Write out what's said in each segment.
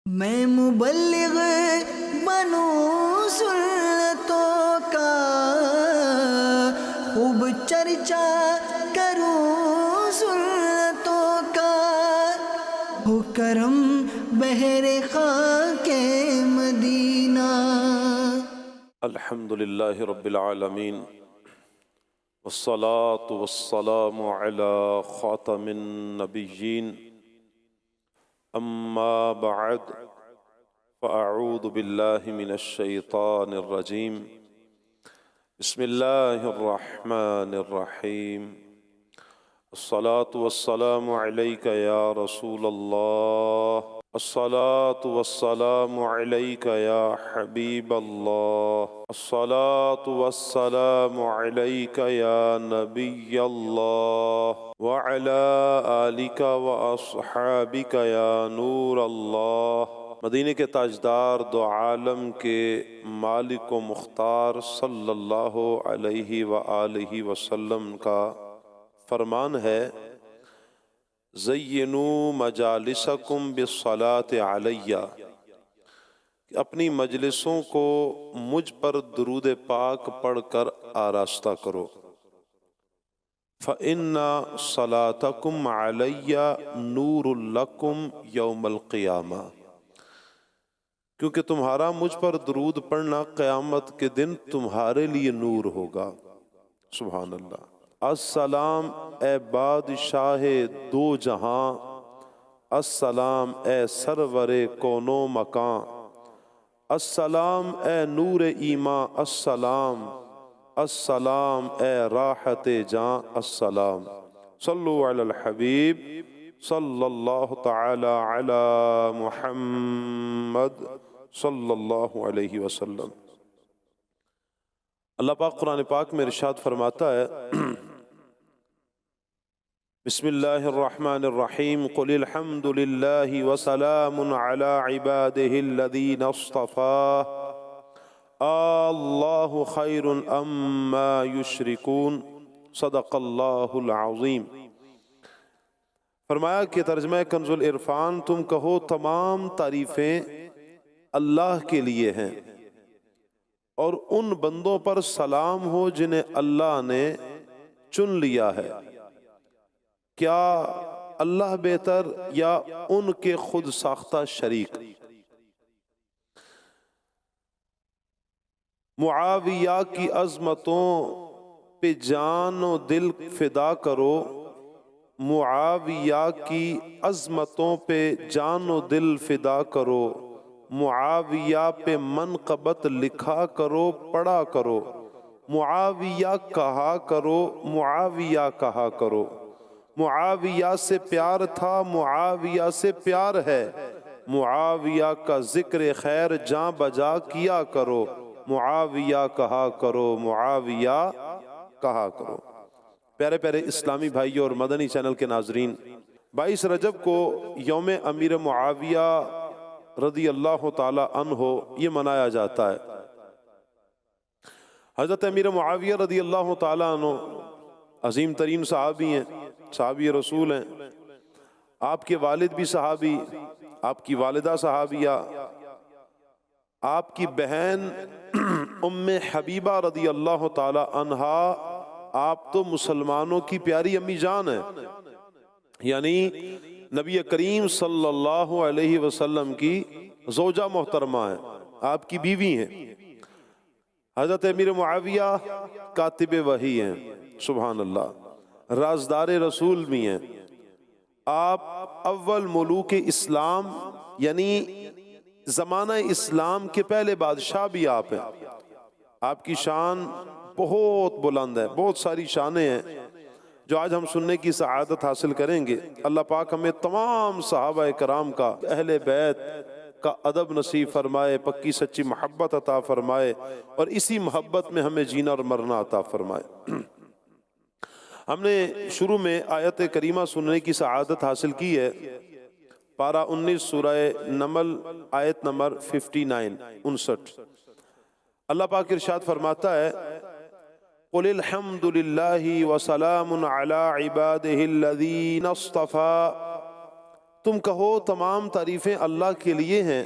میں مبلغ بنوں سنتوں کا، خوب چرچا کروں سنتوں کا، ہو کرم بہر خاک مدینہ۔ الحمد للہ رب العالمین، والصلاة والسلام على خاتم النبیین، اما بعد فاعوذ باللہ من الشیطان الرجیم، بسم اللہ الرحمن الرحیم۔ الصلاة والسلام علیک یا رسول اللہ، الصلاة والسلام علیک یا حبیب اللہ، الصلاة والسلام علیک یا نبی اللہ، وعلى آلک واصحابک یا نور اللہ۔ مدینے کے تاجدار دو عالم کے مالک و مختار صلی اللہ علیہ وآلہ وسلم کا فرمان ہے، زینوا مجالسکم بالصلاۃ علی، کہ اپنی مجلسوں کو مجھ پر درود پاک پڑھ کر آراستہ کرو۔ فإن صلاتکم علی نور لکم یوم القیامہ، کیونکہ تمہارا مجھ پر درود پڑھنا قیامت کے دن تمہارے لیے نور ہوگا۔ سبحان اللہ۔ السلام اے بادشاہ دو جہاں، السلام اے سرور کون و مکان، السلام اے نور ایمان، السلام السلام اے راحت جاں، السلام۔ صلو علی الحبیب صلی اللہ تعالی علی محمد صلی اللہ علیہ وسلم۔ اللہ پاک قرآن پاک میں ارشاد فرماتا ہے، بسم اللہ الرحمن الرحیم، قل الحمد للہ وسلام علی عبادہ الذین اصطفیٰ، اللہ خیر اما یشرکون، صدق اللہ العظیم۔ فرمایا کہ ترجمہ کنز العرفان، تم کہو تمام تعریفیں اللہ کے لیے ہیں، اور ان بندوں پر سلام ہو جنہیں اللہ نے چن لیا ہے۔ کیا اللہ بہتر یا ان کے خود ساختہ شریک؟ معاویہ کی عظمتوں پہ جان و دل فدا کرو، معاویہ کی عظمتوں پہ جان و دل فدا کرو، معاویہ پہ منقبت لکھا کرو پڑھا کرو، معاویہ کہا کرو معاویہ کہا کرو، معاویہ سے پیار تھا معاویہ سے پیار ہے، معاویہ کا ذکر خیر جاں بجا کیا کرو، معاویہ کہا کرو معاویہ کہا کرو۔ پیارے پیارے اسلامی بھائیوں اور مدنی چینل کے ناظرین، 22 رجب کو یوم امیر معاویہ رضی اللہ تعالی عنہ یہ منایا جاتا ہے۔ حضرت امیر معاویہ رضی اللہ تعالی عنہ عظیم ترین صحابی ہیں، صحابی رسول ہیں۔ آپ کے والد بھی صحابی، آپ کی والدہ صحابیہ، آپ کی بہن ام حبیبہ رضی اللہ تعالی عنہا، آپ تو مسلمانوں کی پیاری امی جان ہیں، یعنی نبی کریم صلی اللہ علیہ وسلم کی زوجہ محترمہ ہیں، آپ کی بیوی ہیں۔ حضرت امیر معاویہ کاتب وحی ہیں، سبحان اللہ، رازدار رسول بھی ہیں۔ آپ اول ملوک اسلام یعنی زمانہ اسلام کے پہلے بادشاہ بھی آپ ہیں۔ آپ کی شان بہت بلند ہے، بہت ساری شانیں ہیں جو آج ہم سننے کی سعادت حاصل کریں گے۔ اللہ پاک ہمیں تمام صحابہ کرام کا، اہل بیت کا ادب نصیب فرمائے، پکی سچی محبت عطا فرمائے، اور اسی محبت میں ہمیں جینا اور مرنا عطا فرمائے۔ ہم نے شروع میں آیت کریمہ سننے کی سعادت حاصل کی ہے، پارہ 19 سورہ نمل، آیت نمبر 59۔ اللہ پاک ارشاد فرماتا ہے، قل الحمد للہ وسلام علی عبادہ الذین اصطفیٰ، تم کہو تمام تعریفیں اللہ کے لیے ہیں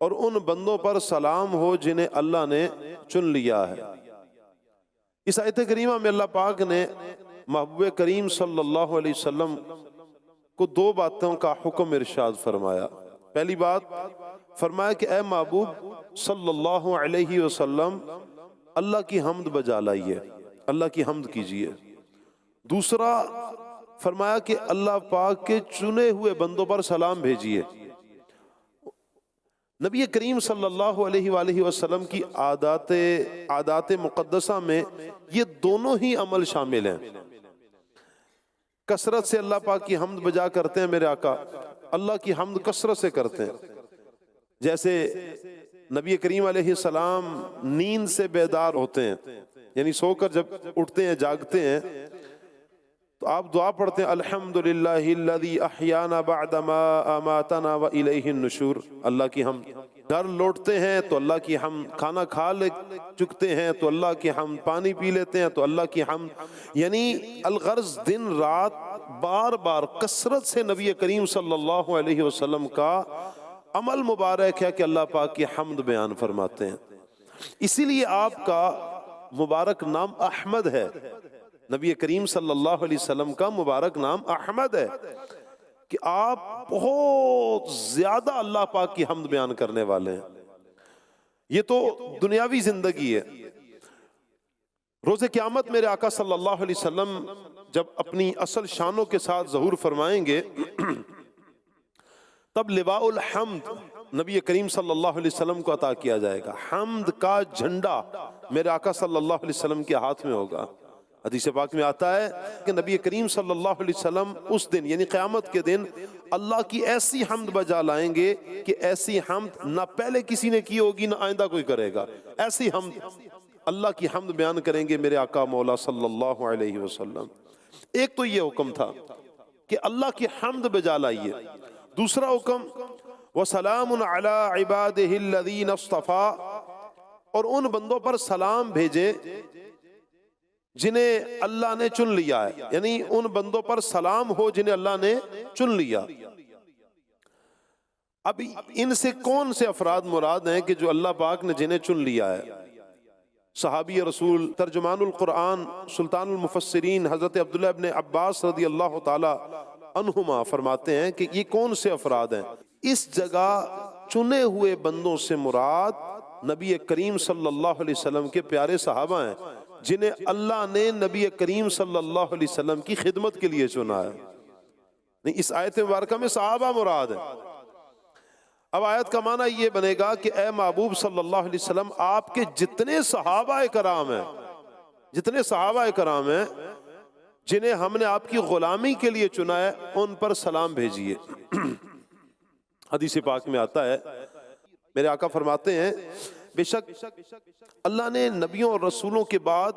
اور ان بندوں پر سلام ہو جنہیں اللہ نے چن لیا ہے۔ اس آیت کریمہ میں اللہ پاک نے محبوب کریم صلی اللہ علیہ وسلم کو دو باتوں کا حکم ارشاد فرمایا۔ پہلی بات فرمایا کہ اے محبوب صلی اللہ علیہ وسلم اللہ کی حمد بجا لائیے، اللہ کی حمد کیجیے۔ دوسرا فرمایا کہ اللہ پاک کے چنے ہوئے بندوں پر سلام بھیجیے۔ نبی کریم صلی اللہ علیہ وآلہ وسلم کی عادات مقدسہ میں یہ دونوں ہی عمل شامل ہیں۔ کثرت سے اللہ پاک کی حمد بجا کرتے ہیں میرے آقا، اللہ کی حمد کثرت سے کرتے ہیں۔ جیسے نبی کریم علیہ السلام نیند سے بیدار ہوتے ہیں، یعنی سو کر جب اٹھتے ہیں جاگتے ہیں تو آپ دعا پڑھتے ہیں الحمدللہ الذی احیانا بعدما اماتنا والیہ النشور، اللہ کی حمد۔ گھر لوٹتے ہیں تو اللہ کی حمد، کھانا کھا چکتے ہیں تو اللہ کی حمد، پانی پی لیتے ہیں تو اللہ کی حمد، یعنی الغرض دن رات بار بار کثرت سے نبی کریم صلی اللہ علیہ وسلم کا عمل مبارک ہے کہ اللہ پاک کی حمد بیان فرماتے ہیں۔ اسی لیے آپ کا مبارک نام احمد ہے، نبی کریم صلی اللہ علیہ وسلم کا مبارک نام احمد ہے کہ آپ بہت زیادہ اللہ پاک کی حمد بیان کرنے والے ہیں۔ یہ تو دنیاوی زندگی ہے۔ روز قیامت میرے آقا صلی اللہ علیہ وسلم جب اپنی اصل شانوں کے ساتھ ظہور فرمائیں گے تب لواء الحمد نبی کریم صلی اللہ علیہ وسلم کو عطا کیا جائے گا۔ حمد کا جھنڈا میرے آقا صلی اللہ علیہ وسلم کے ہاتھ میں ہوگا۔ حدیث پاک میں آتا ہے کہ نبی کریم صلی اللہ علیہ وسلم اس دن یعنی قیامت کے دن اللہ کی ایسی حمد بجا لائیں گے کہ ایسی حمد نہ پہلے کسی نے کی ہوگی نہ آئندہ کوئی کرے گا۔ ایسی حمد، اللہ کی حمد بیان کریں گے میرے آقا مولا صلی اللہ علیہ وسلم۔ ایک تو یہ حکم تھا کہ اللہ کی حمد بجا لائیے۔ دوسرا حکم وَسَلَامٌ عَلَىٰ عِبَادِهِ الَّذِينَ اصْطَفَىٰ، اور ان بندوں پر سلام بھیجے جنہیں اللہ نے چن لیا ہے، یعنی ان بندوں پر سلام ہو جنہیں اللہ نے چن لیا۔ اب ان سے کون سے افراد مراد ہیں کہ جو اللہ پاک نے جنہیں چن لیا ہے؟ صحابی رسول ترجمان القرآن سلطان المفسرین حضرت عبداللہ ابن عباس رضی اللہ تعالی عنہما فرماتے ہیں کہ یہ کون سے افراد ہیں؟ اس جگہ چنے ہوئے بندوں سے مراد نبی کریم صلی اللہ علیہ وسلم کے پیارے صحابہ ہیں جنہیں اللہ نے نبی کریم صلی اللہ علیہ وسلم کی خدمت کے لیے چنا ہے۔ اس آیت مبارکہ میں صحابہ مراد ہیں۔ اب آیت کا معنی یہ بنے گا کہ اے محبوب صلی اللہ علیہ وسلم آپ کے جتنے صحابہ کرام ہیں جنہیں ہم نے آپ کی غلامی کے لیے چنا ہے ان پر سلام بھیجیے۔ حدیث پاک میں آتا ہے میرے آقا فرماتے ہیں بے شک اللہ نے نبیوں اور رسولوں کے بعد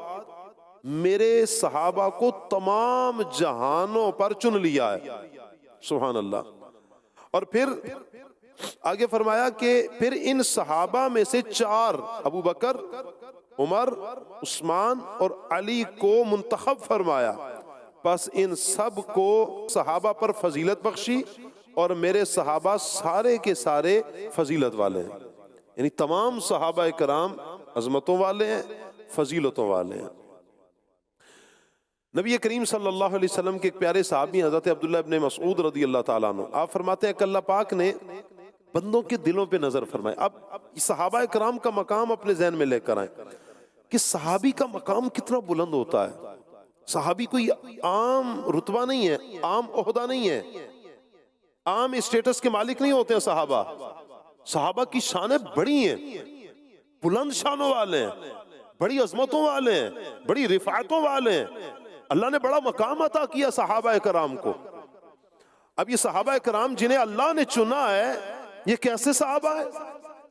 میرے صحابہ کو تمام جہانوں پر چن لیا ہے، سبحان اللہ۔ اور پھر آگے فرمایا کہ پھر ان صحابہ میں سے 4 ابو بکر، عمر، عثمان اور علی کو منتخب فرمایا، پس ان سب کو صحابہ پر فضیلت بخشی اور میرے صحابہ سارے کے سارے فضیلت والے ہیں، یعنی تمام صحابہ کرام عظمتوں والے ہیں، فضیلتوں والے ہیں۔ نبی کریم صلی اللہ علیہ وسلم کے ایک پیارے صحابی حضرت عبداللہ ابن مسعود رضی اللہ تعالیٰ عنہ، آپ فرماتے ہیں کہ اللہ پاک نے بندوں کے دلوں پہ نظر فرمائے۔ اب صحابہ کرام کا مقام اپنے ذہن میں لے کر آئیں کہ صحابی کا مقام کتنا بلند ہوتا ہے۔ صحابی کوئی عام رتبہ نہیں ہے، عام عہدہ نہیں ہے، عام اسٹیٹس کے مالک نہیں ہوتے ہیں صحابہ۔ صحابہ کی شانیں بڑی ہیں، بلند شانوں والے ہیں، بڑی عظمتوں والے ہیں، بڑی رفعتوں والے ہیں۔ اللہ نے بڑا مقام عطا کیا صحابہ کرام کو۔ اب یہ صحابہ کرام جنہیں اللہ نے چنا ہے یہ کیسے صحابہ ہیں؟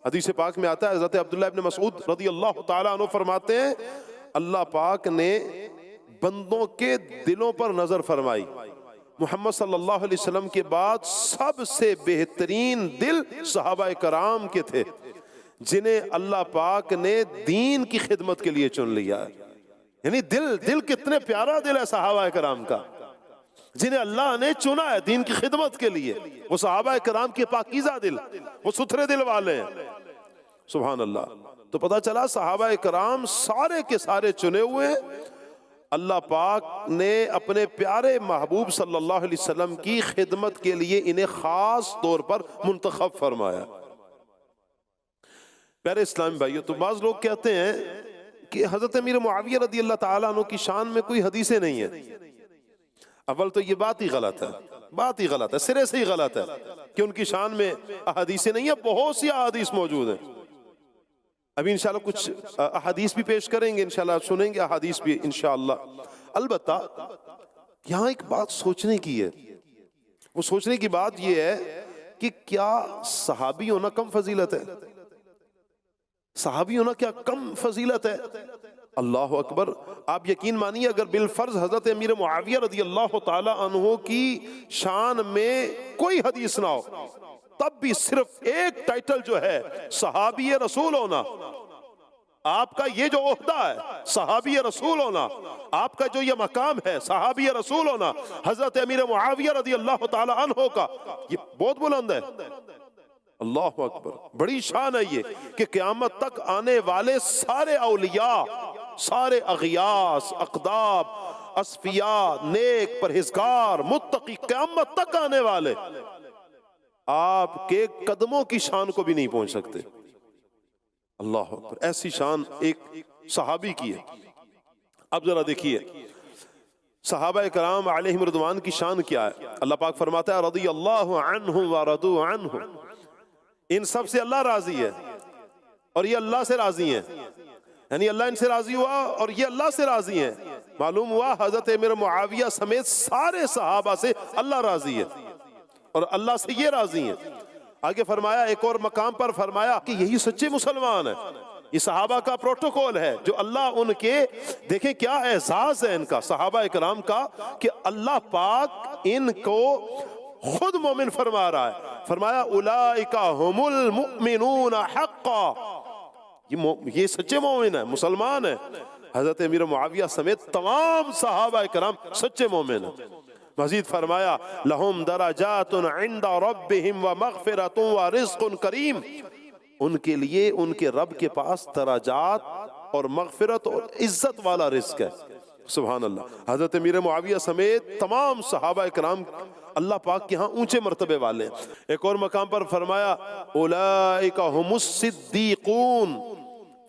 حدیث پاک میں آتا ہے حضرت عبداللہ ابن مسعود رضی اللہ تعالیٰ عنہ فرماتے ہیں اللہ پاک نے بندوں کے دلوں پر نظر فرمائی، محمد صلی اللہ علیہ وسلم کے بعد سب سے بہترین دل صحابہ کرام کے تھے جنہیں اللہ پاک نے دین کی خدمت کے لیے چن لیا ہے۔ یعنی دل کتنے پیارا دل ہے صحابہ کرام کا، جنہیں اللہ نے چنا ہے دین کی خدمت کے لیے، وہ صحابہ کرام کے پاکیزہ دل، وہ ستھرے دل والے ہیں. سبحان اللہ. تو پتہ چلا صحابہ کرام سارے کے سارے چنے ہوئے ہیں. اللہ پاک نے اپنے پیارے محبوب صلی اللہ علیہ وسلم کی خدمت کے لیے انہیں خاص طور پر منتخب فرمایا. پیارے اسلامی بھائیو، تو بعض لوگ کہتے ہیں کہ حضرت امیر معاویہ رضی اللہ تعالیٰ عنہ کی شان میں کوئی حدیثیں نہیں ہیں. اول تو یہ بات ہی غلط ہے، بات ہی غلط ہے، سرے سے ہی غلط ہے کہ ان کی شان میں احادیثیں نہیں ہیں. بہت سی احادیث موجود ہیں. ابھی انشاءاللہ کچھ احادیث بھی پیش کریں گے، انشاءاللہ سنیں گے احادیث بھی انشاءاللہ. البتہ یہاں ایک بات سوچنے کی ہے. وہ سوچنے کی بات یہ ہے کہ کیا صحابی ہونا کم فضیلت ہے؟ صحابی ہونا کیا کم فضیلت ہے؟ اللہ اکبر. آپ یقین مانیے اگر بالفرض حضرت امیر معاویہ رضی اللہ تعالی عنہ کی شان میں کوئی حدیث نہ ہو، تب بھی صرف ایک ٹائٹل جو ہے صحابی رسول ہونا، آپ کا یہ جو عہدہ ہے صحابی رسول ہونا، آپ کا جو یہ مقام ہے صحابی رسول ہونا، حضرت امیر معاویہ رضی اللہ تعالی عنہ کا، یہ بہت بلند ہے. اللہ اکبر. بڑی شان ہے یہ کہ قیامت تک آنے والے سارے اولیاء، سارے اغیاث، اقداب، اصفیاء، نیک، پرہیزگار، متقی، قیامت تک آنے والے آپ کے قدموں کی شان کو بھی نہیں پہنچ سکتے. اللہ اکبر. ایسی شان ایک صحابی کی ہے. اب ذرا دیکھیے صحابہ کرام علیہم رضوان کی شان کیا ہے. اللہ پاک فرماتا ہے رضی اللہ عنہم ورضوا عنہ. ان سب سے اللہ راضی ہے اور یہ اللہ سے راضی ہیں، یعنی اللہ ان سے راضی ہوا اور یہ اللہ سے راضی ہیں. معلوم ہوا حضرت امیر معاویہ سمیت سارے صحابہ سے اللہ راضی ہے اور اللہ سے یہ راضی ہیں. آگے فرمایا ایک اور مقام پر فرمایا کہ یہی سچے مسلمان ہیں. یہ صحابہ کا پروٹوکول ہے جو اللہ ان کے، دیکھیں کیا اعزاز ہے ان کا، صحابہ کرام کا، کہ اللہ پاک ان کو خود مومن فرما رہا ہے. فرمایا اولئک هم المؤمنون حقا. یہ سچے مومن ہیں، مسلمان ہیں. حضرت امیر معاویہ سمیت تمام صحابہ کرام سچے مومن ہیں. مزید فرمایا لہم درجات عند ربہم ومغفرۃ ورزق کریم. ان کے لیے ان کے رب کے پاس درجات اور مغفرت اور عزت والا رزق ہے. سبحان اللہ. حضرت امیر معاویہ سمیت تمام صحابہ کرام اللہ پاک کے ہاں اونچے مرتبے والے ہیں. ایک اور مقام پر فرمایا اولئک هم الصدیقون.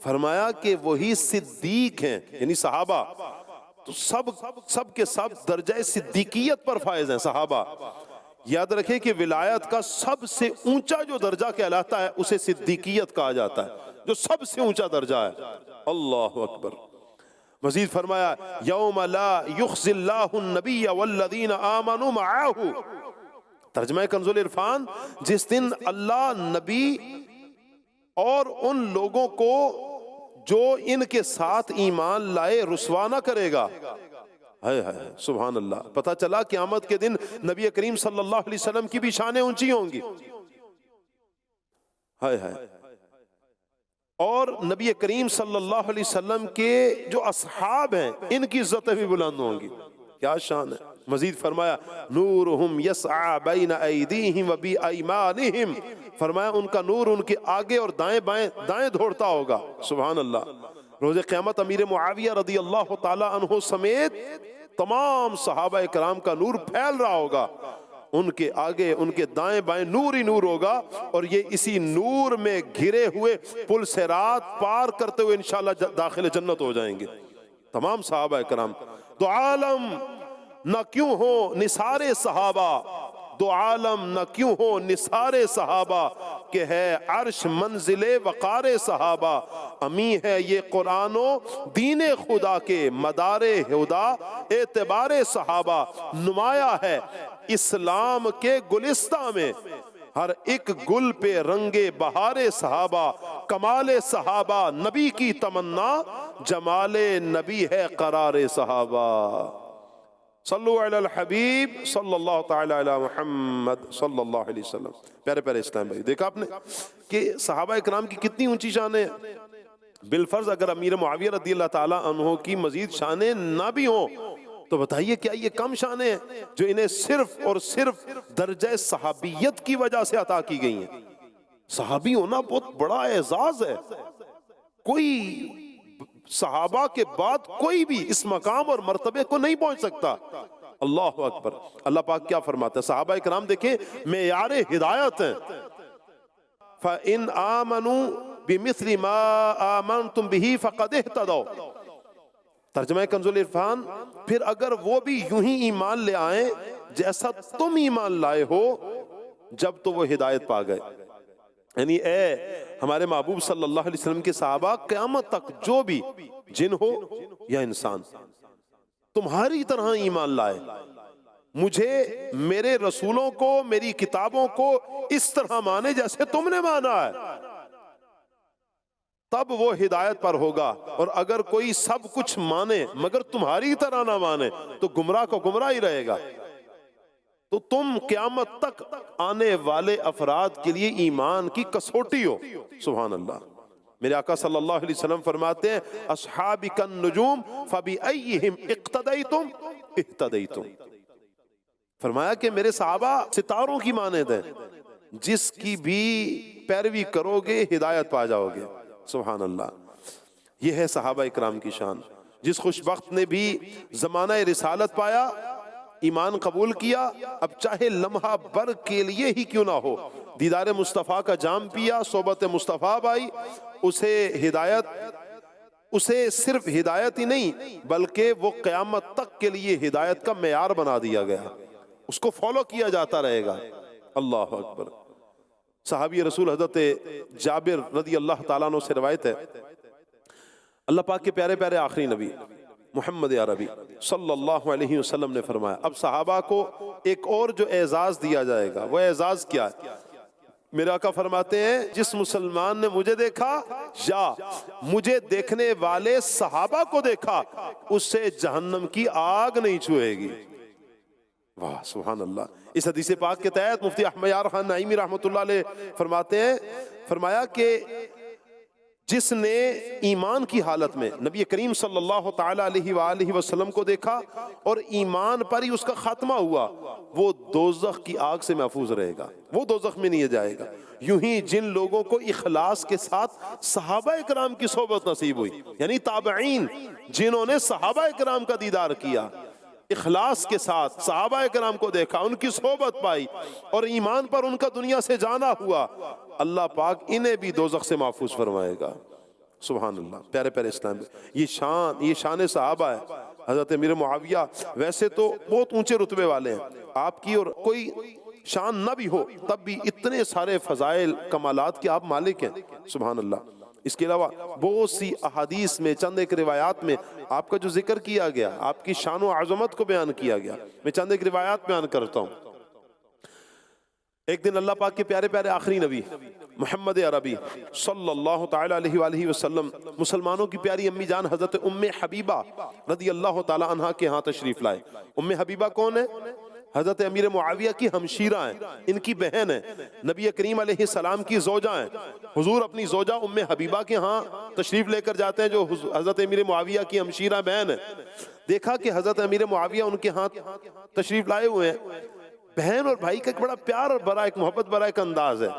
فرمایا کہ وہی صدیق ہیں، یعنی صحابہ تو سب کے سب درجہ صدیقیت پر فائز ہیں صحابہ. یاد رکھیں کہ ولایت کا سب سے اونچا جو درجہ کہلاتا ہے اسے صدیقیت کہا جاتا ہے، جو سب سے اونچا درجہ ہے. اللہ اکبر. مزید فرمایا یوم لا یخزی اللہ النبی والذین آمنوا معاہ. ترجمہ کنز العرفان، جس دن اللہ نبی اور ان لوگوں کو جو ان کے ساتھ ایمان لائے رسوا نہ کرے گا. سبحان اللہ. پتہ چلا قیامت کے دن نبی کریم صلی اللہ علیہ وسلم کی بھی شانیں اونچی ہوں گی. اور نبی کریم صلی اللہ علیہ وسلم کے جو اصحاب ہیں ان کی عزتیں بھی بلند ہوں گی. کیا شان ہے. مزید فرمایا نورہم یسعی بین ایدیہم و بایمانہم. فرمایا ان کا نور ان کے آگے اور دائیں بائیں دائیں دوڑتا ہوگا. سبحان اللہ. روز قیامت امیر معاویہ رضی اللہ تعالی عنہ سمیت تمام صحابہ کرام کا نور پھیل رہا ہوگا. ان کے آگے ان کے دائیں بائیں نور ہی نور ہوگا اور یہ اسی نور میں گھرے ہوئے پل صراط پار کرتے ہوئے انشاءاللہ داخل جنت ہو جائیں گے تمام صحابہ کرام. دو عالم نہ کیوں ہو نثار صحابہ، دو عالم نہ کیوں ہو نثار صحابہ، کہ ہے عرش منزل وقار صحابہ. امی ہے یہ قرآن و دین خدا کے مدار ہدا اعتبار صحابہ. نمایاں ہے اسلام کے گلستہ میں ہر ایک گل پہ رنگ بہار صحابہ. کمال صحابہ نبی کی تمنا، جمال نبی ہے قرار صحابہ. صلو علی الحبیب صلی اللہ تعالی علی محمد صلی اللہ علیہ وسلم. پیارے پیارے اسلام بھائی، دیکھا آپ نے کہ صحابہ اکرام کی کتنی اونچی شانیں ہیں. بالفرض اگر امیر معاویہ رضی اللہ تعالی عنہ کی مزید شانیں نہ بھی ہوں تو بتائیے کیا یہ کم شانیں ہیں جو انہیں صرف اور صرف درجہ صحابیت کی وجہ سے عطا کی گئی ہیں؟ صحابی ہونا بہت بڑا اعزاز ہے. کوئی صحابہ کے بعد کوئی بھی اس مقام اور مرتبے کو نہیں پہنچ سکتا. اللہ اکبر. اللہ پاک کیا فرماتا ہے؟ صحابہ کرام دیکھیں معیار ہدایت ہیں. فَإِنْ آمَنُوا بِمِثْلِ مَا آمَنْتُمْ بِهِ فَقَدْ اهْتَدَوْا. ترجمہ کنز العرفان، پھر اگر وہ بھی یوں ہی ایمان لے آئیں جیسا تم ایمان لائے ہو جب تو وہ ہدایت پا گئے. یعنی اے ہمارے محبوب صلی اللہ علیہ وسلم کے صحابہ، قیامت تک جو بھی جن ہو یا انسان تمہاری طرح ایمان لائے، مجھے، میرے رسولوں کو، میری کتابوں کو اس طرح مانے جیسے تم نے مانا ہے، تب وہ ہدایت پر ہوگا. اور اگر کوئی سب کچھ مانے مگر تمہاری طرح نہ مانے تو گمراہ کو گمراہ ہی رہے گا. تو تم قیامت تک آنے والے افراد کے لیے ایمان کی کسوٹی ہو. سبحان اللہ. میرے آقا صلی اللہ علیہ وسلم فرماتے ہیں اصحابی کالنجوم فبأیہم اقتدیتم اہتدیتم. فرمایا کہ میرے صحابہ ستاروں کی مانند ہیں، جس کی بھی پیروی کرو گے ہدایت پا جاؤ گے. سبحان اللہ. یہ ہے صحابہ اکرام کی شان. جس خوش بخت نے بھی زمانہ رسالت پایا، ایمان قبول کیا، اب چاہے لمحہ بر کے لیے ہی کیوں نہ ہو دیدار مصطفیٰ کا جام پیا، صحبت مصطفیٰ بائی، اسے ہدایت، اسے صرف ہدایت ہی نہیں بلکہ وہ قیامت تک کے لیے ہدایت کا معیار بنا دیا گیا، اس کو فالو کیا جاتا رہے گا. اللہ اکبر. صحابی رسول حضرت جابر رضی اللہ تعالیٰ عنہ سے روایت ہے، اللہ پاک کے پیارے پیارے آخری نبی محمد عربی صلی اللہ علیہ وسلم نے فرمایا اب صحابہ کو ایک اور جو اعزاز دیا جائے گا، وہ اعزاز کیا ہے؟ میرے آقا فرماتے ہیں جس مسلمان نے مجھے دیکھا یا مجھے دیکھنے والے صحابہ کو دیکھا، اس سے جہنم کی آگ نہیں چھوئے گی. واہ سبحان اللہ. اس حدیث پاک کے تحت مفتی احمد یار خان نعیمی رحمۃ اللہ علیہ فرماتے ہیں، فرمایا کہ جس نے ایمان کی حالت میں نبی کریم صلی اللہ تعالی علیہ وآلہ وسلم کو دیکھا اور ایمان پر ہی اس کا خاتمہ ہوا، وہ دوزخ کی آگ سے محفوظ رہے گا، وہ دوزخ میں نہیں جائے گا. یوں ہی جن لوگوں کو اخلاص کے ساتھ صحابہ اکرام کی صحبت نصیب ہوئی، یعنی تابعین جنہوں نے صحابہ اکرام کا دیدار کیا، اخلاص کے ساتھ صحابہ اکرام کو دیکھا، ان کی صحبت پائی اور ایمان پر ان کا دنیا سے جانا ہوا، اللہ پاک انہیں بھی دوزخ سے محفوظ فرمائے گا. سبحان اللہ. پیارے پیارے اسلام، یہ شان صحابہ ہے. حضرت امیر معاویہ ویسے تو بہت اونچے رتبے والے ہیں، آپ کی اور کوئی شان نہ بھی ہو تب بھی اتنے سارے فضائل کمالات کے آپ مالک ہیں. سبحان اللہ. اس کے علاوہ بہت سی احادیث میں، چند ایک روایات میں آپ کا جو ذکر کیا گیا، آپ کی شان و عظمت کو بیان کیا گیا. میں چند ایک روایات بیان کرتا ہوں. ایک دن اللہ پاک کے پیارے پیارے آخری نبی محمد عربی صلی اللہ تعالی علیہ وآلہ وسلم مسلمانوں کی پیاری امی جان حضرت ام حبیبہ رضی اللہ تعالی عنہا کے ہاں تشریف لائے. ام حبیبہ کون ہے؟ حضرت امیر معاویہ کی ہمشیرہ ہیں، ان کی بہن ہیں، نبی کریم علیہ السلام کی زوجہ ہیں. حضور اپنی زوجہ ام حبیبہ کے ہاں تشریف لے کر جاتے ہیں جو حضرت امیر معاویہ کی ہمشیرہ بہن ہے. دیکھا کہ حضرت امیر معاویہ ان کے ہاں تشریف لائے ہوئے ہیں. بہن اور بھائی کا ایک بڑا پیار اور بڑا ایک محبت بڑا ایک انداز ہے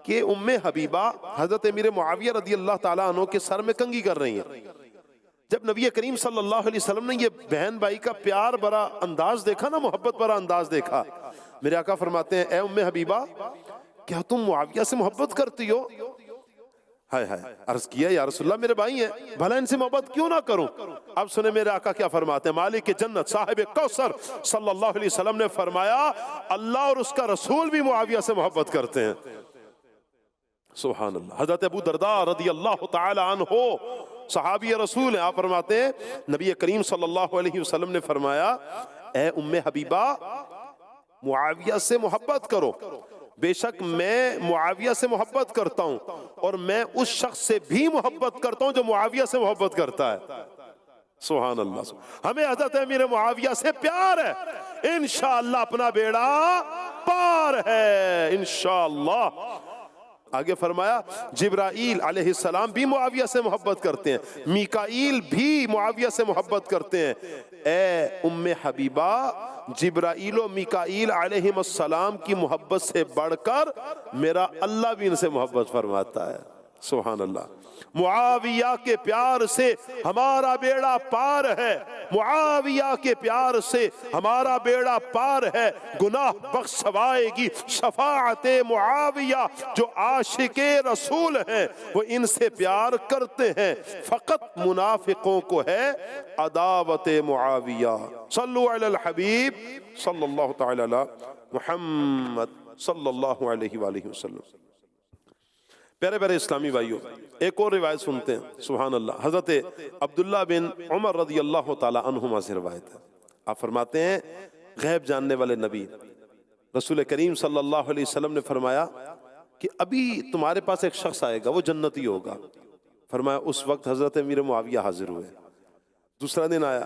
کہ ام حبیبہ حضرت امیر معاویہ رضی اللہ تعالیٰ عنہ کے سر میں کنگھی کر رہی ہیں. جب نبی کریم صلی اللہ علیہ وسلم نے یہ بہن بھائی کا پیار بڑا انداز دیکھا نا، محبت بڑا انداز دیکھا، میرے آقا فرماتے ہیں اے ام حبیبہ کیا تم معاویہ سے محبت کرتی ہو؟ ہائے ہائے. عرض کیا یا رسول اللہ میرے بھائی ہیں، بھلا ان سے محبت کیوں نہ کروں؟ اب سنیں میرے آقا کیا فرماتے ہیں. مالک جنت صاحب کوثر صلی اللہ علیہ وسلم نے فرمایا اللہ اور اس کا رسول بھی معاویہ سے محبت کرتے ہیں. سبحان اللہ. حضرت ابو درداء رضی اللہ تعالی عنہ صحابی رسول ہیں، آپ فرماتے ہیں نبی کریم صلی اللہ علیہ وسلم نے فرمایا اے ام حبیبہ معاویہ سے محبت کرو، بے شک میں معاویہ سے محبت کرتا ہوں اور میں اس شخص سے بھی محبت کرتا ہوں جو معاویہ سے محبت کرتا ہے. سبحان اللہ. ہمیں حضرت امیر معاویہ سے پیار ہے، انشاءاللہ اپنا بیڑا پار ہے انشاءاللہ. آگے فرمایا جبرائیل علیہ السلام بھی معاویہ سے محبت کرتے ہیں، میکائیل بھی معاویہ سے محبت کرتے ہیں۔ اے ام حبیبہ، جبرائیل و میکائیل علیہ السلام کی محبت سے بڑھ کر میرا اللہ بھی ان سے محبت فرماتا ہے۔ سبحان اللہ۔ معاویہ کے پیار سے ہمارا بیڑا پار ہے، معاویہ کے پیار سے ہمارا بیڑا پار ہے، گناہ بخشوائے گی شفاعت معاویہ، جو عاشق رسول ہیں وہ ان سے پیار کرتے ہیں، فقط منافقوں کو ہے عداوت معاویہ۔ صلو علی الحبیب صلی اللہ تعالی علی محمد صلی اللہ علیہ وآلہ وسلم۔ پیارے پیارے اسلامی بھائیوں، ایک اور روایت سنتے ہیں، سبحان اللہ۔ حضرت عبداللہ بن عمر رضی اللہ تعالی عنہما سے روایت ہے، آپ فرماتے ہیں غیب جاننے والے نبی رسول کریم صلی اللہ علیہ وسلم نے فرمایا کہ ابھی تمہارے پاس ایک شخص آئے گا، وہ جنتی ہوگا۔ فرمایا اس وقت حضرت امیر معاویہ حاضر ہوئے۔ دوسرا دن آیا،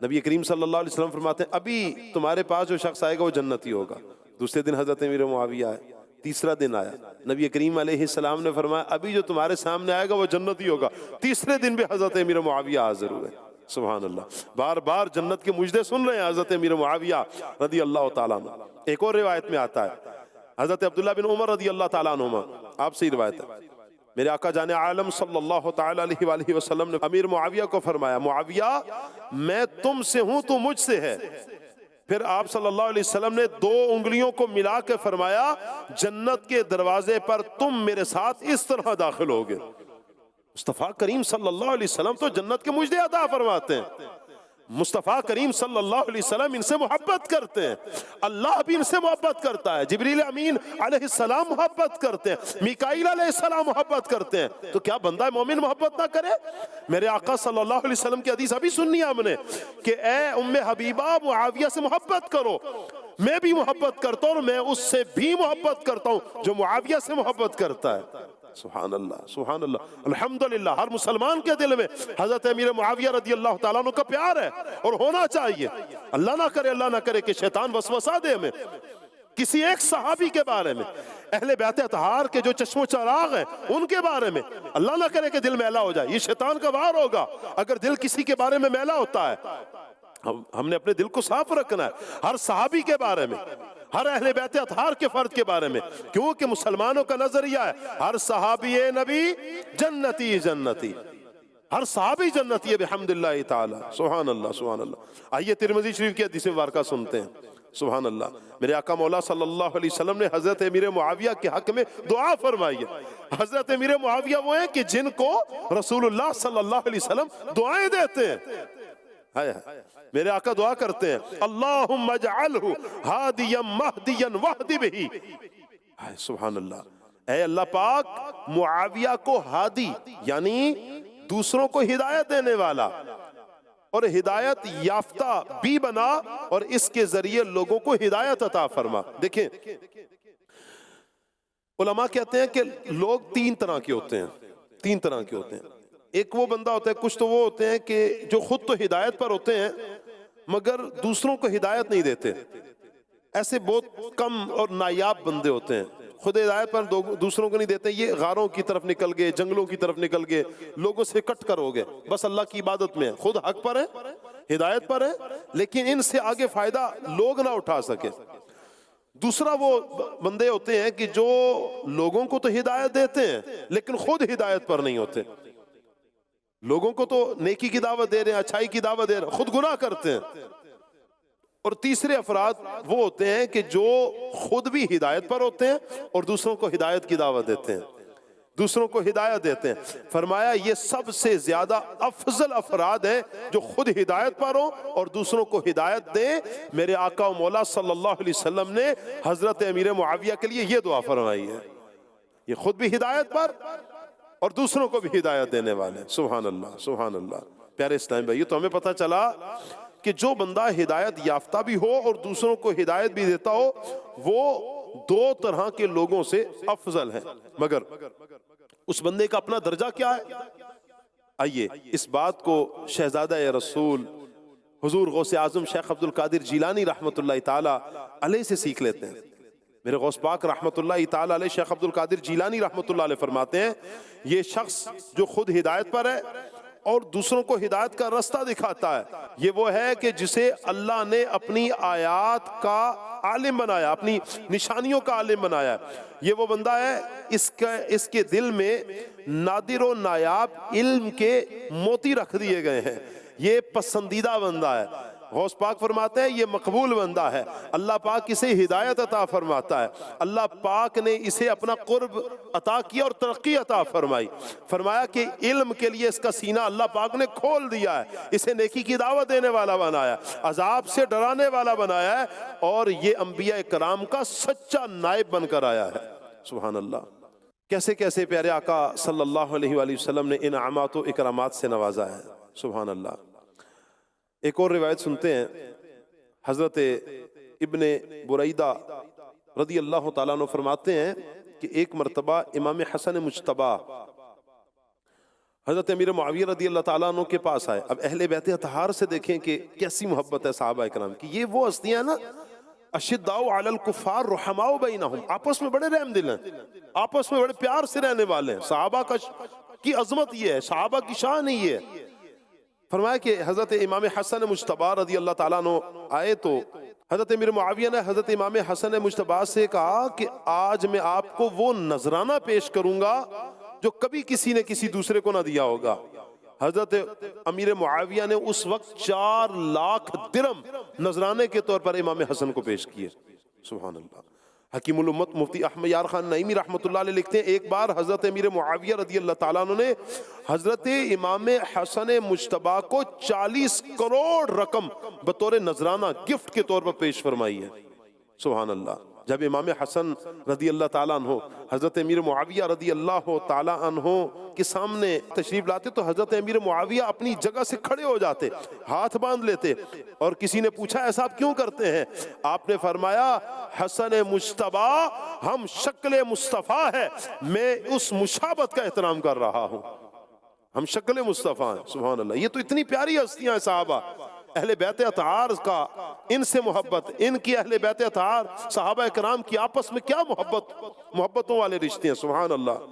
نبی کریم صلی اللہ علیہ وسلم فرماتے ہیں ابھی تمہارے پاس جو شخص آئے گا وہ جنتی ہوگا۔ دوسرے دن حضرت امیر معاویہ آئے۔ تیسرا دن آیا، نبی کریم علیہ السلام نے فرمایا ابھی جو تمہارے سامنے آئے گا وہ جنتی ہوگا۔ تیسرے دن بھی حضرت امیر معاویہ حاضر ہوئے۔ سبحان اللہ، بار بار جنت کے مجدے سن رہے ہیں حضرت امیر معاویہ رضی اللہ تعالیٰ عنہ۔ ایک اور روایت میں آتا ہے، حضرت عبداللہ بن عمر رضی اللہ تعالیٰ عنہما، آپ سے ہی روایت ہے، میرے آقا جان عالم صلی اللہ تعالیٰ علیہ وآلہ وسلم نے امیر معاویہ کو فرمایا معاویہ میں تم سے ہوں تو مجھ سے ہے۔ پھر آپ صلی اللہ علیہ وسلم نے 2 انگلیوں کو ملا کے فرمایا جنت کے دروازے پر تم میرے ساتھ اس طرح داخل ہوگے۔ مصطفیٰ کریم صلی اللہ علیہ وسلم تو جنت کے مجدے عطا فرماتے ہیں، مصطفیٰ کریم صلی اللہ علیہ وسلم ان سے محبت کرتے ہیں، اللہ بھی ان سے محبت کرتا ہے، جبریل امین علیہ السلام محبت کرتے ہیں، میکائیل علیہ السلام محبت کرتے ہیں، تو کیا بندہ مومن محبت نہ کرے؟ میرے آقا صلی اللہ علیہ وسلم کی حدیث ابھی سننی ہے ہم نے کہ اے ام حبیبہ معاویہ سے محبت کرو، میں بھی محبت کرتا ہوں اور میں اس سے بھی محبت کرتا ہوں جو معاویہ سے محبت کرتا ہے۔ سبحان اللہ، سبحان اللہ، الحمدللہ۔ ہر مسلمان کے دل میں حضرت امیر معاویہ رضی اللہ تعالیٰ عنہ کا پیار ہے اور ہونا چاہیے۔ اللہ نہ کرے کہ شیطان وسوسہ دے ہمیں کسی ایک صحابی کے بارے میں، اہل بیت اطہار کے جو چشم و چراغ ہیں ان کے بارے میں، اللہ نہ کرے کہ دل میلا ہو جائے۔ یہ شیطان کا وار ہوگا اگر دل کسی کے بارے میں میلا ہوتا ہے۔ ہم نے اپنے دل کو صاف رکھنا ہے ہر صحابی کے بارے میں، ہر اہل بیت اطہار کے فرد کے بارے میں، کیونکہ مسلمانوں کا نظریہ ہے ہر صحابی نبی جنتی جنتی، ہر صحابی جنتی ہے بحمداللہ تعالی۔ سبحان اللہ، سبحان اللہ۔ آئیے ترمذی شریف کی حدیث مبارکہ سنتے ہیں، سبحان اللہ۔ میرے آقا مولا صلی اللہ علیہ وسلم نے حضرت امیر معاویہ کے حق میں دعا فرمائی ہے۔ حضرت امیر معاویہ وہ ہیں کہ جن کو رسول اللہ صلی اللہ علیہ وسلم دعائیں دیتے ہیں۔ میرے آقا دعا کرتے ہیں اللہم اجعلہ ہادیا مہدیا واہد بہ۔ سبحان اللہ، اے اللہ پاک معاویہ کو ہادی یعنی دوسروں کو ہدایت دینے والا اور ہدایت یافتہ بھی بنا اور اس کے ذریعے لوگوں کو ہدایت عطا فرما۔ دیکھیں علماء کہتے ہیں کہ لوگ 3 طرح کے ہوتے ہیں، ایک وہ بندہ ہوتا ہے، کچھ تو وہ ہوتے ہیں کہ جو خود تو ہدایت پر ہوتے ہیں مگر دوسروں کو ہدایت نہیں دیتے، ایسے بہت کم اور نایاب بندے ہوتے ہیں، خود ہدایت پر دوسروں کو نہیں دیتے، یہ غاروں کی طرف نکل گئے، جنگلوں کی طرف نکل گئے، لوگوں سے کٹ کر ہو گئے، بس اللہ کی عبادت میں خود حق پر ہے، ہدایت پر ہے، لیکن ان سے آگے فائدہ لوگ نہ اٹھا سکے۔ دوسرا وہ بندے ہوتے ہیں کہ جو لوگوں کو تو ہدایت دیتے ہیں لیکن خود ہدایت پر نہیں ہوتے، لوگوں کو تو نیکی کی دعوت دے رہے ہیں، اچھائی کی دعوت دے رہے ہیں، خود گناہ کرتے ہیں۔ اور تیسرے افراد وہ ہوتے ہیں کہ جو خود بھی ہدایت پر ہوتے ہیں اور دوسروں کو ہدایت کی دعوت دیتے ہیں، فرمایا یہ سب سے زیادہ افضل افراد ہیں جو خود ہدایت پر ہوں اور دوسروں کو ہدایت دیں۔ میرے آقا و مولا صلی اللہ علیہ وسلم نے حضرت امیر معاویہ کے لیے یہ دعا فرمائی ہے، یہ خود بھی ہدایت پر اور دوسروں کو بھی ہدایت دینے والے۔ سبحان اللہ، سبحان اللہ۔ پیارے اسلام بھائی، تو ہمیں پتہ چلا کہ جو بندہ ہدایت یافتہ بھی ہو اور دوسروں کو ہدایت بھی دیتا ہو وہ 2 طرح کے لوگوں سے افضل ہے، مگر اس بندے کا اپنا درجہ کیا ہے؟ آئیے اس بات کو شہزادہ رسول حضور غوث اعظم شیخ عبد القادر جیلانی رحمت اللہ تعالی علیہ سے سیکھ لیتے ہیں۔ میرے غوث پاک رحمۃ اللہ تعالی علیہ شیخ عبد القادر جیلانی رحمۃ اللہ علیہ فرماتے ہیں یہ شخص جو خود ہدایت پر ہے اور دوسروں کو ہدایت کا رستہ دکھاتا ہے، یہ وہ ہے کہ جسے اللہ نے اپنی آیات کا عالم بنایا، اپنی نشانیوں کا عالم بنایا ہے۔ یہ وہ بندہ ہے اس کے دل میں نادر و نایاب علم کے موتی رکھ دیے گئے ہیں، یہ پسندیدہ بندہ ہے۔ غوث پاک فرماتے ہیں یہ مقبول بندہ ہے، اللہ پاک اسے ہدایت عطا فرماتا ہے، اللہ پاک نے اسے اپنا قرب عطا کیا اور ترقی عطا فرمائی، فرمایا کہ علم کے لیے اس کا سینہ اللہ پاک نے کھول دیا ہے، اسے نیکی کی دعوت دینے والا بنایا، عذاب سے ڈرانے والا بنایا ہے، اور یہ انبیاء کرام کا سچا نائب بن کر آیا ہے۔ سبحان اللہ، کیسے کیسے پیارے آقا صلی اللہ علیہ وآلہ وسلم نے انعامات و اکرامات سے نوازا ہے۔ سبحان اللہ۔ ایک اور روایت سنتے ہیں، حضرت ابن بریدہ رضی اللہ تعالیٰ عنہ فرماتے ہیں کہ ایک مرتبہ امام حسن مجتبی حضرت امیر معاویہ رضی اللہ تعالیٰ عنہ کے پاس آئے۔ اب اہل بیت اطہار سے دیکھیں کہ کیسی محبت ہے صحابہ کرام کی، یہ وہ ہستیاں ہیں نا اشداء علی الکفار رحماء بینہم، آپس میں بڑے رحم دل ہیں، آپس میں بڑے پیار سے رہنے والے ہیں۔ صحابہ کی عظمت یہ ہے، صحابہ کی شان ہی یہ ہے۔ فرمایا کہ حضرت امام حسن مجتبی رضی اللہ تعالیٰ عنہ آئے تو حضرت امیر معاویہ نے حضرت امام حسن مجتبی سے کہا کہ آج میں آپ کو وہ نذرانہ پیش کروں گا جو کبھی کسی نے کسی دوسرے کو نہ دیا ہوگا۔ حضرت امیر معاویہ نے اس وقت 4 لاکھ درم نذرانے کے طور پر امام حسن کو پیش کیے۔ سبحان اللہ۔ حکیم الامت مفتی احمد یار خان نعیمی رحمۃ اللہ علیہ لکھتے ہیں ایک بار حضرت امیر معاویہ رضی اللہ تعالیٰ عنہ نے حضرت امام حسن مجتبی کو 40 کروڑ رقم بطور نذرانہ گفٹ کے طور پر پیش فرمائی ہے۔ سبحان اللہ۔ جب امام حسن رضی اللہ تعالیٰ عنہ حضرت امیر معاویہ رضی اللہ تعالیٰ عنہ کے سامنے تشریف لاتے تو حضرت امیر معاویہ اپنی جگہ سے کھڑے ہو جاتے، ہاتھ باندھ لیتے، اور کسی نے پوچھا ایسا آپ کیوں کرتے ہیں؟ آپ نے فرمایا حسن مجتبی ہم شکل مصطفیٰ ہے، میں اس مشابہت کا احترام کر رہا ہوں، ہم شکل مصطفیٰ ہیں۔ سبحان اللہ۔ یہ تو اتنی پیاری ہستیاں ہیں صحابہ، اہل بیت اطہار کا ان سے محبت، ان کی اہل بیت اطہار صحابہ کرام کی آپس میں کیا محبتوں والے رشتے ہیں۔ سبحان اللہ۔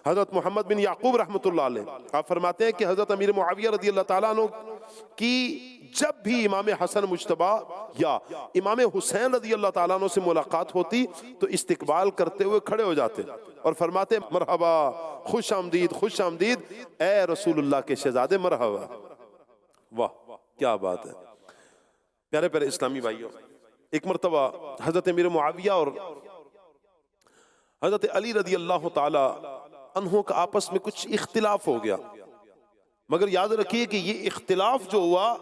حضرت محمد بن یعقوب رحمۃ اللہ علیہ آپ فرماتے ہیں کہ حضرت امیر معاویہ رضی اللہ تعالیٰ عنہ کی جب بھی امام حسن مجتبی یا امام حسین رضی اللہ تعالیٰ عنہ سے ملاقات ہوتی تو استقبال کرتے ہوئے کھڑے ہو جاتے اور فرماتے مرحبا، خوش آمدید، خوش آمدید اے رسول اللہ کے شہزادے، مرحبا۔ واہ کیا بات ہے۔ پیارے پیارے اسلامی بھائیوں، ایک مرتبہ حضرت امیر معاویہ اور حضرت علی رضی اللہ تعالی عنہ کا آپس میں کچھ اختلاف ہو گیا، مگر یاد رکھیے کہ یہ اختلاف جو ہوا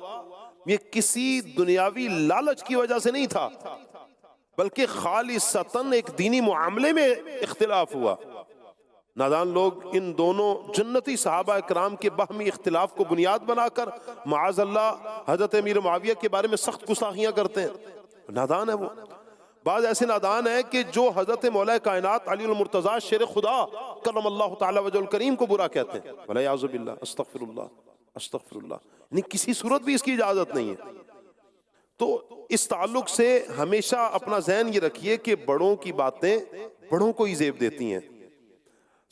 یہ کسی دنیاوی لالچ کی وجہ سے نہیں تھا، بلکہ خالصتاً ایک دینی معاملے میں اختلاف ہوا۔ نادان لوگ ان دونوں جنتی صحابہ اکرام کے باہمی اختلاف کو بنیاد بنا کر معاذ اللہ حضرت امیر معاویہ کے بارے میں سخت گستاخیاں کرتے ہیں۔ نادان ہے وہ۔ بعض ایسے نادان ہیں کہ جو حضرت مولا کائنات علی المرتضیٰ شیر خدا کرم اللہ تعالی وجہ الکریم کو برا کہتے ہیں۔ وَلَيَعُوذُ بِاللَّهِ استغفر اللہ استغفر اللہ، یعنی کسی صورت بھی اس کی اجازت نہیں ہے۔ تو اس تعلق سے ہمیشہ اپنا ذہن یہ رکھیے کہ بڑوں کی باتیں بڑوں کو ہی زیب دیتی ہیں۔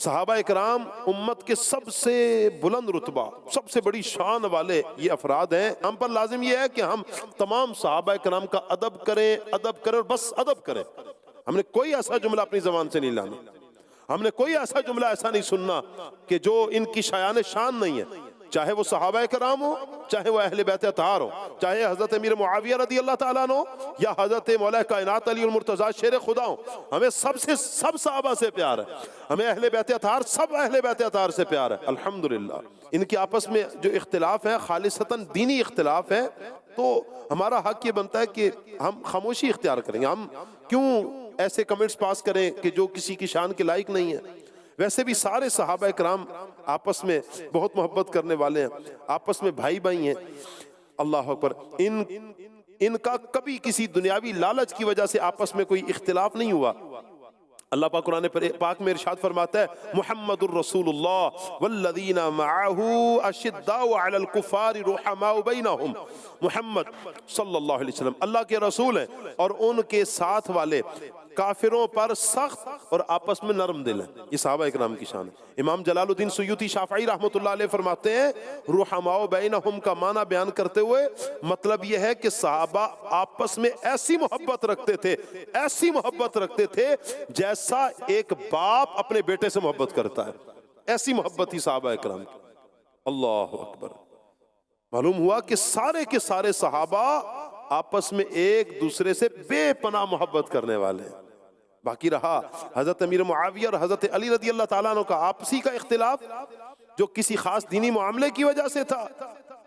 صحابہ اکرام امت کے سب سے بلند رتبہ، سب سے بڑی شان والے یہ افراد ہیں۔ ہم پر لازم یہ ہے کہ ہم تمام صحابہ اکرام کا ادب کریں اور بس ادب کریں۔ ہم نے کوئی ایسا جملہ اپنی زبان سے نہیں لانا، ہم نے کوئی ایسا جملہ ایسا نہیں سننا کہ جو ان کی شایان شان نہیں ہے، چاہے وہ صحابہ کرام ہو، چاہے وہ اہل بیت اطہار ہو، چاہے حضرت امیر معاویہ رضی اللہ تعالیٰ عنہ یا حضرت مولا کائنات علی المرتضیٰ شیر خدا ہو۔ ہمیں سب صحابہ سے پیار ہے، ہمیں اہل بیت اطہار سب اہل بیت اطہار سے پیار ہے الحمدللہ۔ ان کے آپس میں جو اختلاف ہے خالصتاً دینی اختلاف ہے، تو ہمارا حق یہ بنتا ہے کہ ہم خاموشی اختیار کریں گے۔ ہم کیوں ایسے کمنٹس پاس کریں کہ جو کسی کی شان کے لائق نہیں ہے؟ ویسے بھی سارے صحابہ کرام آپس میں بہت محبت کرنے والے ہیں، آپس میں بھائی بھائی ہیں۔ اللہ اکبر۔ ان کا کبھی کسی دنیاوی لالچ کی وجہ سے آپس میں کوئی اختلاف نہیں ہوا۔ اللہ پاک قرآن پاک میں ارشاد فرماتا ہے محمد الرسول اللہ والذین معہ اشداء علی الکفار رحماء بینہم۔ محمد صلی اللہ علیہ وسلم اللہ کے رسول ہیں اور ان کے ساتھ والے کافروں پر سخت اور آپس میں نرم دل ہیں. یہ صحابہ اکرام کی شان ہے. امام جلال الدین سیوطی شافعی رحمۃ اللہ علیہ فرماتے ہیں رحماء بینہم کا معنی بیان کرتے ہوئے مطلب یہ ہے کہ صحابہ آپس میں ایسی محبت رکھتے تھے، ایسی محبت رکھتے تھے جیسا ایک باپ اپنے بیٹے سے محبت کرتا ہے. ایسی محبت تھی صحابہ اکرام کی. اللہ اکبر. معلوم ہوا کہ سارے کے سارے صحابہ آپس میں ایک دوسرے سے بے پناہ محبت کرنے والے ہیں. باقی رہا حضرت امیر معاویہ اور حضرت علی رضی اللہ تعالیٰ عنہ کا آپسی کا اختلاف جو کسی خاص دینی معاملے کی وجہ سے تھا.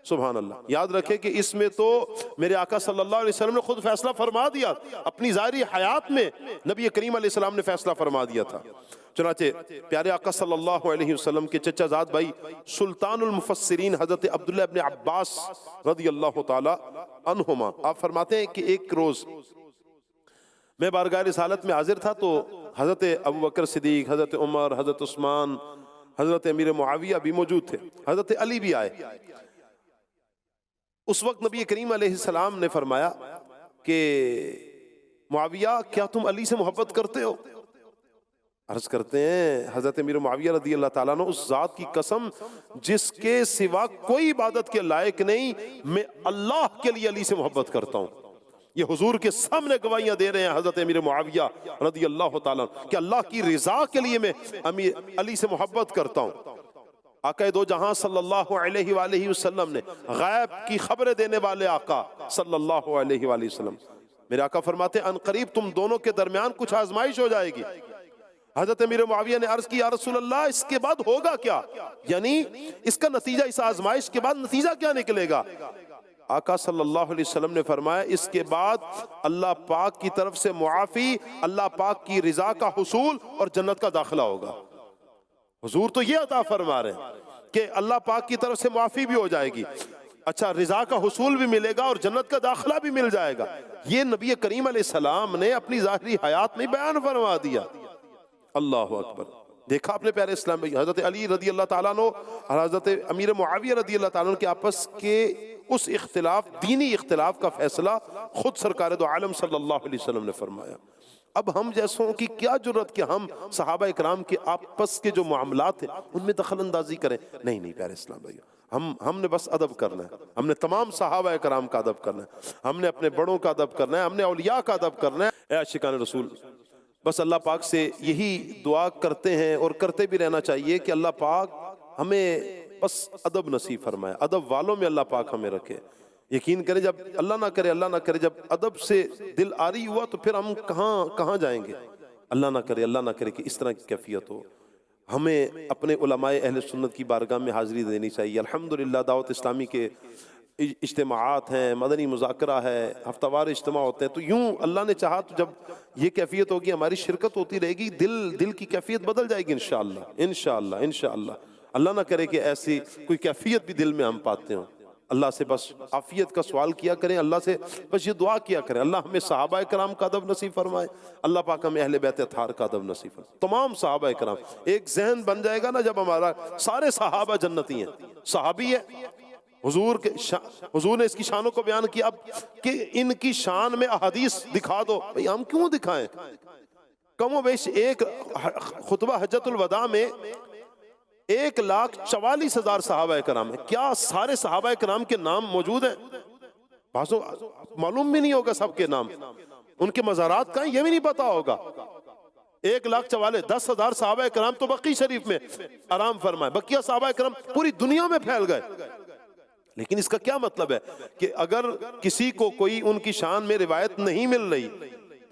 سبحان اللہ. یاد رکھے کہ اس میں تو میرے آقا صلی اللہ علیہ وسلم نے خود فیصلہ فرما دیا. اپنی ظاہری حیات میں نبی کریم علیہ السلام نے فیصلہ فرما دیا تھا. چنانچہ پیارے آقا صلی اللہ علیہ وسلم کے چچا زاد بھائی سلطان المفسرین حضرت عبداللہ ابن عباس رضی اللہ تعالی عنہما آپ فرماتے ہیں کہ ایک روز میں بارگاہ رسالت میں حاضر تھا تو حضرت ابو بکر صدیق، حضرت عمر، حضرت عثمان، حضرت امیر معاویہ بھی موجود تھے. حضرت علی بھی آئے. اس وقت نبی کریم علیہ السلام نے فرمایا کہ معاویہ کیا تم علی سے محبت کرتے ہو؟ عرض کرتے ہیں حضرت امیر معاویہ رضی اللہ تعالیٰ عنہ اس ذات کی قسم جس کے سوا کوئی عبادت کے لائق نہیں، میں اللہ کے لیے علی سے محبت کرتا ہوں. یہ حضور کے سامنے گواہیاں دے رہے ہیں حضرت امیر معاویہ رضی اللہ تعالیٰ عنہ کہ اللہ کی رضا کے لیے میں امیر علی سے محبت کرتا ہوں. آقا دو جہاں صلی اللہ علیہ وآلہ وسلم نے غیب کی خبریں دینے والے آقا صلی اللہ علیہ وآلہ وسلم میرے آقا فرماتے ہیں ان قریب تم دونوں کے درمیان کچھ آزمائش ہو جائے گی. حضرت امیر معاویہ نے عرض کی یا رسول اللہ اس کے بعد ہوگا کیا؟ یعنی اس کا نتیجہ، اس آزمائش کے بعد نتیجہ کیا نکلے گا؟ آقا صلی اللہ علیہ وسلم نے فرمایا اس کے بعد اللہ پاک کی طرف سے معافی، اللہ پاک کی رضا کا حصول اور جنت کا داخلہ ہوگا. حضور تو یہ عطا فرما رہے ہیں کہ اللہ پاک کی طرف سے معافی بھی ہو جائے گی، اچھا رضا کا حصول بھی ملے گا اور جنت کا داخلہ بھی مل جائے گا. یہ نبی کریم علیہ السلام نے اپنی ظاہری حیات میں بیان فرما دیا. اللہ اکبر. دیکھا اپنے پیارے اسلام میں حضرت علی رضی اللہ تعالیٰ عنہ اور حضرت امیر معاویہ رضی اللہ تعالیٰ عنہ کے آپس کے اس اختلاف، دینی اختلاف کا فیصلہ خود سرکار دو عالم صلی اللہ علیہ وسلم نے فرمایا. اب ہم جیسوں کی کیا جرت کہ ہم صحابہ اکرام کے آپس کے جو معاملات ہیں ان میں دخل اندازی کریں؟ نہیں پیارے اسلام بھائی، ہم نے بس ادب کرنا ہے. ہم نے تمام صحابہ اکرام کا ادب کرنا ہے، ہم نے اپنے بڑوں کا ادب کرنا ہے، ہم نے اولیاء کا ادب کرنا ہے. اے عاشقان رسول، بس اللہ پاک سے یہی دعا کرتے ہیں اور کرتے بھی رہنا چاہیے کہ اللہ پاک ہمیں بس ادب نصیب فرمائے، ادب والوں میں اللہ پاک ہمیں رکھے. یقین کرے جب اللہ نہ کرے جب ادب سے دل آری ہوا تو پھر ہم کہاں جائیں گے؟ اللہ نہ کرے کہ اس طرح کی کیفیت ہو. ہمیں اپنے علماء اہل سنت کی بارگاہ میں حاضری دینی چاہیے. الحمدللہ دعوت اسلامی کے اجتماعات ہیں، مدنی مذاکرہ ہے، ہفتہ وار اجتماع ہوتے ہیں، تو یوں اللہ نے چاہا تو جب یہ کیفیت ہوگی ہماری شرکت ہوتی رہے گی، دل کی کیفیت بدل جائے گی انشاءاللہ. اللہ نہ کرے کہ ایسی کوئی کیفیت بھی دل میں ہم پاتے ہوں. اللہ سے بس عافیت کا سوال کیا کریں، اللہ سے بس یہ دعا کیا کریں اللہ ہمیں صحابہ اکرام کا ادب نصیب فرمائے، اللہ پاک ہمیں اہل بیت اطہار کا ادب نصیب فرمائے. تمام صحابہ اکرام ایک ذہن بن جائے گا نا جب ہمارا، سارے صحابہ جنتی ہیں، صحابی ہیں. حضور نے اس کی شانوں کو بیان کیا. اب کہ ان کی شان میں احادیث دکھا دو، بھئی ہم کیوں دکھائیں؟ کم و بیش ایک خطبہ حجت الوداع میں 1,44,000 صحابہ کرام ہیں. کیا سارے صحابہ کرام کے نام موجود ہیں؟ بعضوں معلوم بھی نہیں ہوگا سب کے نام، ان کے مزارات کہیں یہ بھی نہیں پتا ہوگا. 1,44,000 10,000 صحابہ کرام تو بقی شریف میں آرام فرمائے، بقیہ صحابہ کرام پوری دنیا میں پھیل گئے. لیکن اس کا کیا مطلب ہے کہ اگر کسی کو کوئی ان کی شان میں روایت نہیں مل رہی،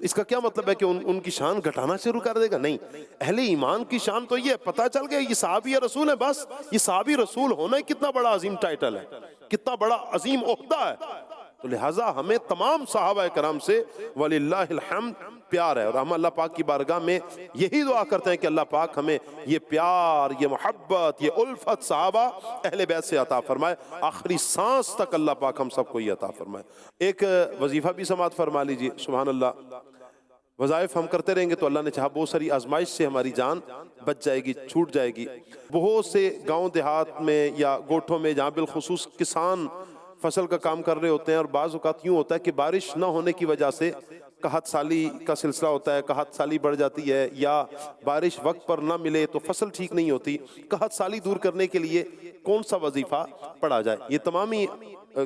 اس کا کیا مطلب ہے کہ ان کی شان گھٹانا شروع کر دے گا؟ نہیں. اہل ایمان کی شان تو یہ پتہ چل گیا یہ صحابی رسول ہے. بس یہ صحابی رسول ہونا کتنا بڑا عظیم ٹائٹل ہے، کتنا بڑا عظیم عہدہ ہے. تو لہٰذا ہمیں تمام صحابہ کرام سے وللہ الحمد پیار ہے، اور ہم اللہ پاک کی بارگاہ میں یہی دعا کرتے ہیں کہ اللہ پاک ہمیں یہ پیار، یہ محبت، یہ الفت صحابہ اہل بیت سے عطا فرمائے، آخری سانس تک اللہ پاک ہم سب کو یہ عطا فرمائے. ایک وظیفہ بھی سماعت فرما لیجیے. سبحان اللہ. وظائف ہم کرتے رہیں گے تو اللہ نے چاہا بہت ساری آزمائش سے ہماری جان بچ جائے گی، چھوٹ جائے گی. بہت سے گاؤں دیہات میں یا گوٹھوں میں جہاں بالخصوص کسان فصل کا کام کر رہے ہوتے ہیں، اور بعض اوقات یوں ہوتا ہے کہ بارش نہ ہونے کی وجہ سے قحط سالی کا سلسلہ ہوتا ہے، قحط سالی بڑھ جاتی ہے، یا بارش وقت پر نہ ملے تو فصل ٹھیک نہیں ہوتی، قحط سالی دور کرنے کے لیے کون سا وظیفہ پڑھا جائے؟ یہ تمامی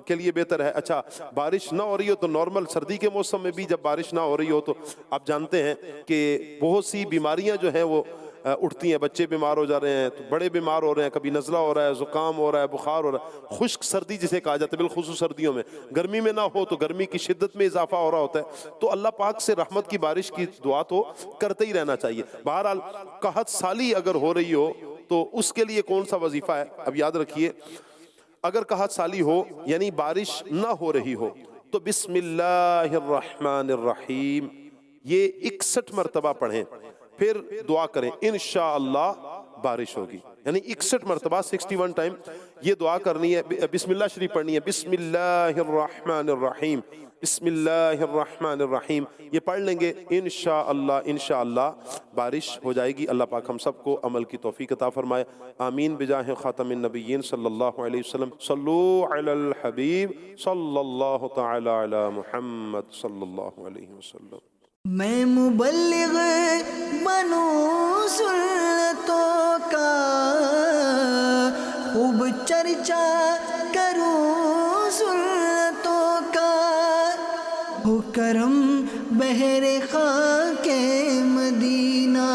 کے لیے بہتر ہے۔ اچھا، بارش نہ ہو رہی ہو تو نارمل سردی کے موسم میں بھی جب بارش نہ ہو رہی ہو تو آپ جانتے ہیں کہ بہت سی بیماریاں جو ہیں وہ اٹھتی ہیں، بچے بیمار ہو جا رہے ہیں، تو بڑے بیمار ہو رہے ہیں، کبھی نزلہ ہو رہا ہے، زکام ہو رہا ہے، بخار ہو رہا ہے، خشک سردی جسے کہا جاتا ہے، بالخصوص سردیوں میں۔ گرمی میں نہ ہو تو گرمی کی شدت میں اضافہ ہو رہا ہوتا ہے، تو اللہ پاک سے رحمت کی بارش کی دعا تو کرتے ہی رہنا چاہیے۔ بہرحال قحط سالی اگر ہو رہی ہو تو اس کے لیے کون سا وظیفہ ہے؟ اب یاد رکھیے، اگر قحط سالی ہو یعنی بارش نہ ہو رہی ہو تو بسم اللہ الرحمن الرحیم یہ 61 مرتبہ پڑھیں، پھر دعا کریں انشاءاللہ بارش ہوگی، یعنی 61 مرتبہ 61 ٹائم یہ دعا کرنی ہے، بسم اللہ شریف پڑھنی ہے، بسم اللہ الرحمن الرحیم، بسم اللہ الرحمن الرحیم، یہ پڑھ لیں گے انشاءاللہ بارش ہو جائے گی۔ اللہ پاک ہم سب کو عمل کی توفیق عطا فرمائے، آمین بجاہ خاتم النبیین صلی اللہ علیہ وسلم۔ صلو علی الحبیب صلی اللہ تعالی علی محمد صلی اللہ علیہ وسلم۔ میں مبلغ بنوں سنتوں کا، خوب چرچا کروں سنتوں کا، ہو کرم بحر خاک مدینہ